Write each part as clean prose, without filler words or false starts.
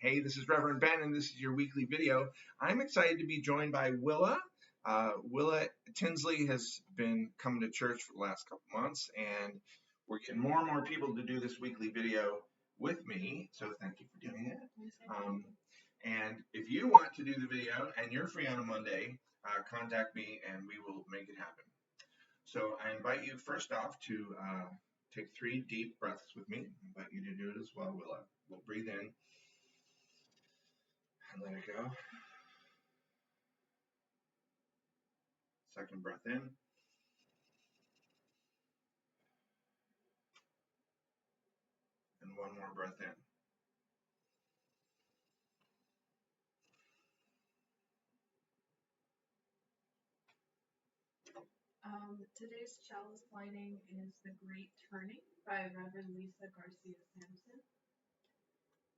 Hey, this is Reverend Ben, and this is your weekly video. I'm excited to be joined by Willa. Willa Tinsley has been coming to church for the last couple months, and we're getting more and more people to do this weekly video with me, so thank you for doing it. And if you want to do the video and you're free on a Monday, contact me and we will make it happen. So I invite you first off to take 3 deep breaths with me. I invite you to do it as well, Willa. We'll breathe in and let it go. Second breath in. And one more breath in. Today's chalice lighting is The Great Turning by Reverend Lisa Garcia Sampson.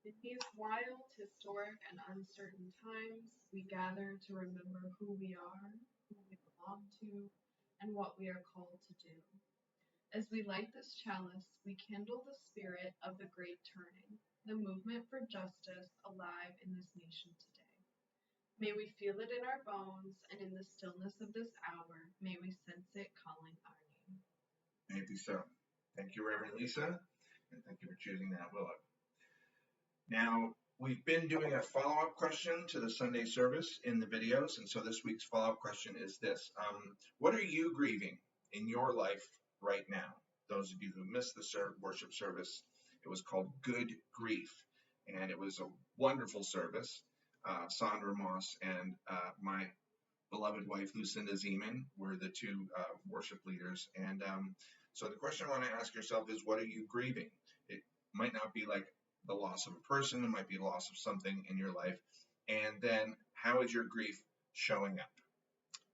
In these wild, historic, and uncertain times, we gather to remember who we are, who we belong to, and what we are called to do. As we light this chalice, we kindle the spirit of the Great Turning, the movement for justice alive in this nation today. May we feel it in our bones, and in the stillness of this hour, may we sense it calling our name. May it be so. Thank you, Reverend Lisa, and thank you for choosing that, Willa. Now, we've been doing a follow-up question to the Sunday service in the videos, and so this week's follow-up question is this. What are you grieving in your life right now? Those of you who missed the worship service, it was called Good Grief, and it was a wonderful service. Sandra Moss and my beloved wife Lucinda Zeman were the 2 worship leaders. And so the question I want to ask yourself is, what are you grieving? It might not be like the loss of a person, it might be the loss of something in your life. And then how is your grief showing up?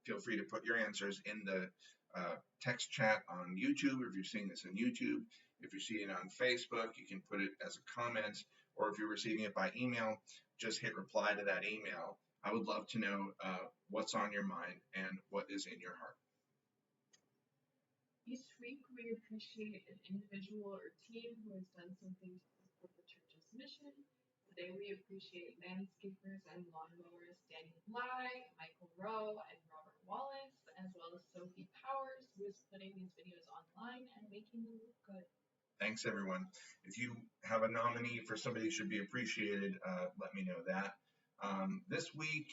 Feel free to put your answers in the text chat on YouTube, or if you're seeing this on YouTube. If you're seeing it on Facebook, you can put it as a comment, or if you're receiving it by email, just hit reply to that email. I would love to know what's on your mind and what is in your heart. Each week, we appreciate an individual or team who has done something to support the church's mission. Today, we appreciate landscapers and lawnmowers Daniel Bly, Michael Rowe, and Robert Wallace, as well as Sophie Powers, who is putting these videos online and making them look good. Thanks, everyone. If you have a nominee for somebody who should be appreciated, let me know that. This week,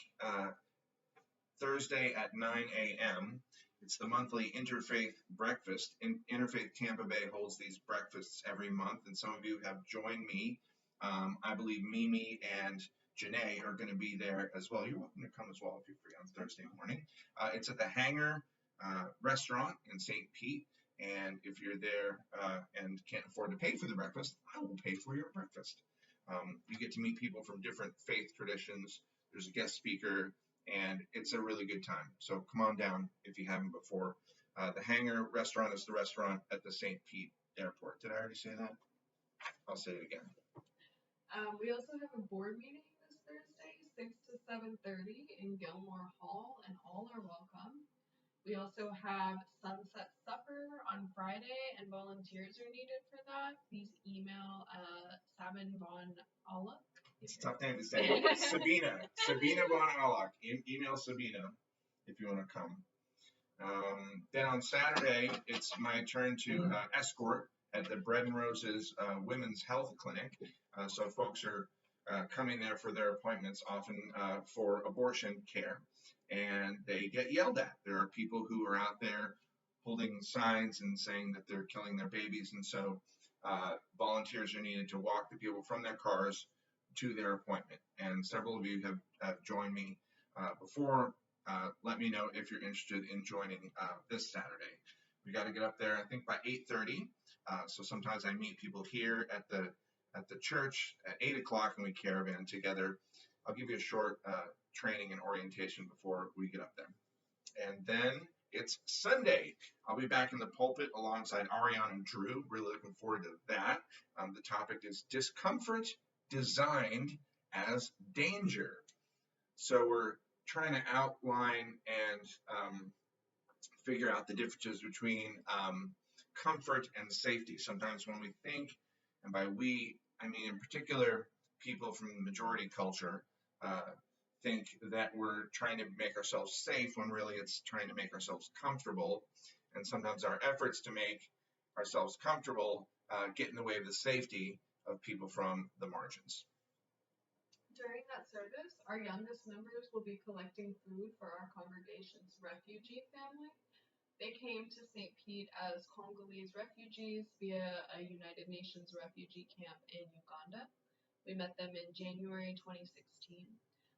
Thursday at 9 a.m., it's the monthly Interfaith Breakfast. Interfaith Tampa Bay holds these breakfasts every month, and some of you have joined me. I believe Mimi and Janae are going to be there as well. You're welcome to come as well if you're free on Thursday morning. It's at the Hangar Restaurant in St. Pete. And if you're there and can't afford to pay for the breakfast, I will pay for your breakfast. You get to meet people from different faith traditions. There's a guest speaker, and it's a really good time. So come on down if you haven't before. The Hangar Restaurant is the restaurant at the St. Pete Airport. Did I already say that? I'll say it again. We also have a board meeting this Thursday, 6 to 7:30 in Gilmore Hall, and all are welcome. We also have Sunset Supper on Friday, and volunteers are needed for that. Please email Sabine Von Alloch. It's a tough name to say. Sabina Von Alloch. Email Sabina if you want to come. Then on Saturday, it's my turn to escort at the Bread and Roses Women's Health Clinic. So folks are coming there for their appointments, often for abortion care, and they get yelled at. There are people who are out there holding signs and saying that they're killing their babies, and so volunteers are needed to walk the people from their cars to their appointment. And several of you have joined me before. Let me know if you're interested in joining this Saturday. We got to get up there, I think, by 8:30. So sometimes I meet people here at the church at 8 o'clock, and we caravan together. I'll give you a short training and orientation before we get up there. And then it's Sunday. I'll be back in the pulpit alongside Ariane and Drew. Really looking forward to that. The topic is discomfort designed as danger. So we're trying to outline and figure out the differences between comfort and safety. Sometimes when we think, and by we, I mean in particular people from the majority culture think that we're trying to make ourselves safe when really it's trying to make ourselves comfortable. And sometimes our efforts to make ourselves comfortable get in the way of the safety of people from the margins. During that service, our youngest members will be collecting food for our congregation's refugee family. They came to St. Pete as Congolese refugees via a United Nations refugee camp in Uganda. We met them in January 2016.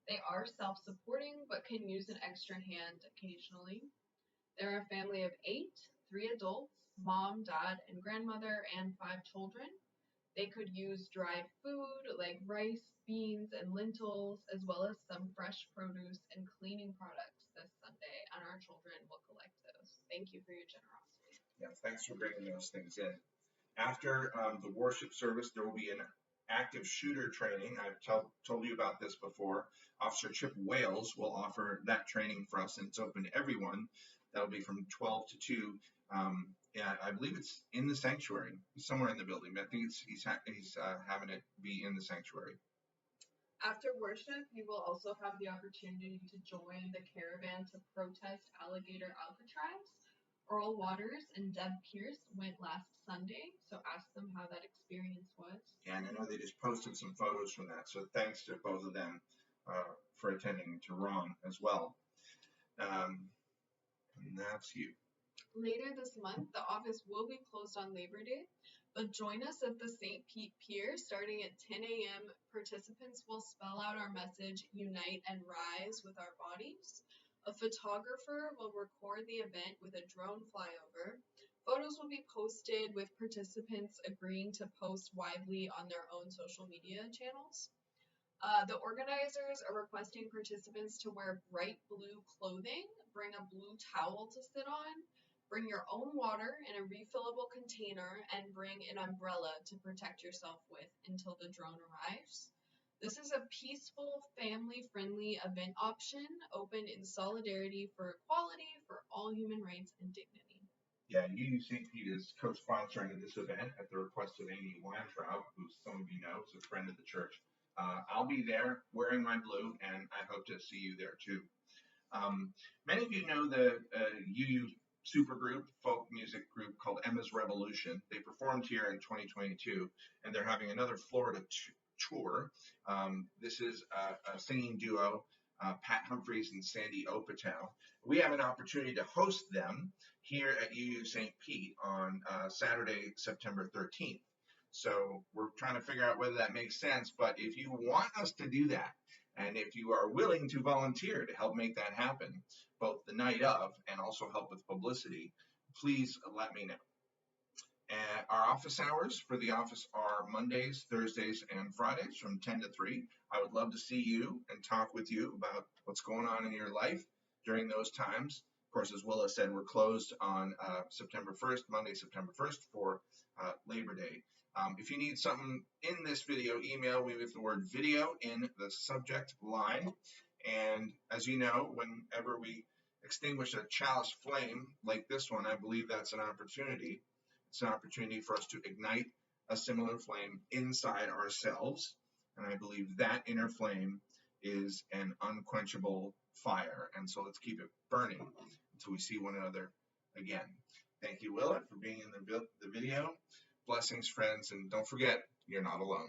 They are self-supporting but can use an extra hand occasionally. They're a family of 8, 3 adults, mom, dad, and grandmother, and 5 children. They could use dried food like rice, beans, and lentils, as well as some fresh produce and cleaning products this Sunday, and our children will collect those. Thank you for your generosity. Yeah, thanks for bringing those things in. After the worship service, there will be an active shooter training. I've told you about this before. Officer Chip Wales will offer that training for us, and it's open to everyone. That'll be from 12 to 2. Yeah, I believe it's in the sanctuary, somewhere in the building. But I think he's having it be in the sanctuary. After worship, you will also have the opportunity to join the caravan to protest alligator Alcatraz. Earl Waters and Deb Pierce went last Sunday, so ask them how that experience was. Yeah, and I know they just posted some photos from that, so thanks to both of them for attending, to Ron as well. And that's you. Later this month, the office will be closed on Labor Day, but join us at the St. Pete Pier starting at 10 a.m. Participants will spell out our message, Unite and Rise with our bodies. A photographer will record the event with a drone flyover. Photos will be posted with participants agreeing to post widely on their own social media channels. The organizers are requesting participants to wear bright blue clothing, bring a blue towel to sit on, bring your own water in a refillable container, and bring an umbrella to protect yourself with until the drone arrives. This is a peaceful, family-friendly event option, open in solidarity for equality for all human rights and dignity. Yeah, UU St. Pete is co-sponsoring this event at the request of Amy Weintraub, who some of you know is a friend of the church. I'll be there wearing my blue, and I hope to see you there too. Many of you know the UU supergroup, folk music group called Emma's Revolution. They performed here in 2022, and they're having another Florida tour. This is a singing duo, Pat Humphreys and Sandy Opatow. We have an opportunity to host them here at UU St. Pete on Saturday, September 13th. So we're trying to figure out whether that makes sense, but if you want us to do that, and if you are willing to volunteer to help make that happen, both the night of and also help with publicity, please let me know. And our office hours for the office are Mondays, Thursdays, and Fridays from 10 to 3. I would love to see you and talk with you about what's going on in your life during those times. Of course, as Willa said, we're closed on September 1st, Monday, September 1st for Labor Day. If you need something in this video, email me with the word video in the subject line. And as you know, whenever we extinguish a chalice flame like this one, I believe that's an opportunity. It's an opportunity for us to ignite a similar flame inside ourselves. And I believe that inner flame is an unquenchable fire. And so let's keep it burning until we see one another again. Thank you, Willa, for being in the video. Blessings, friends, and don't forget, you're not alone.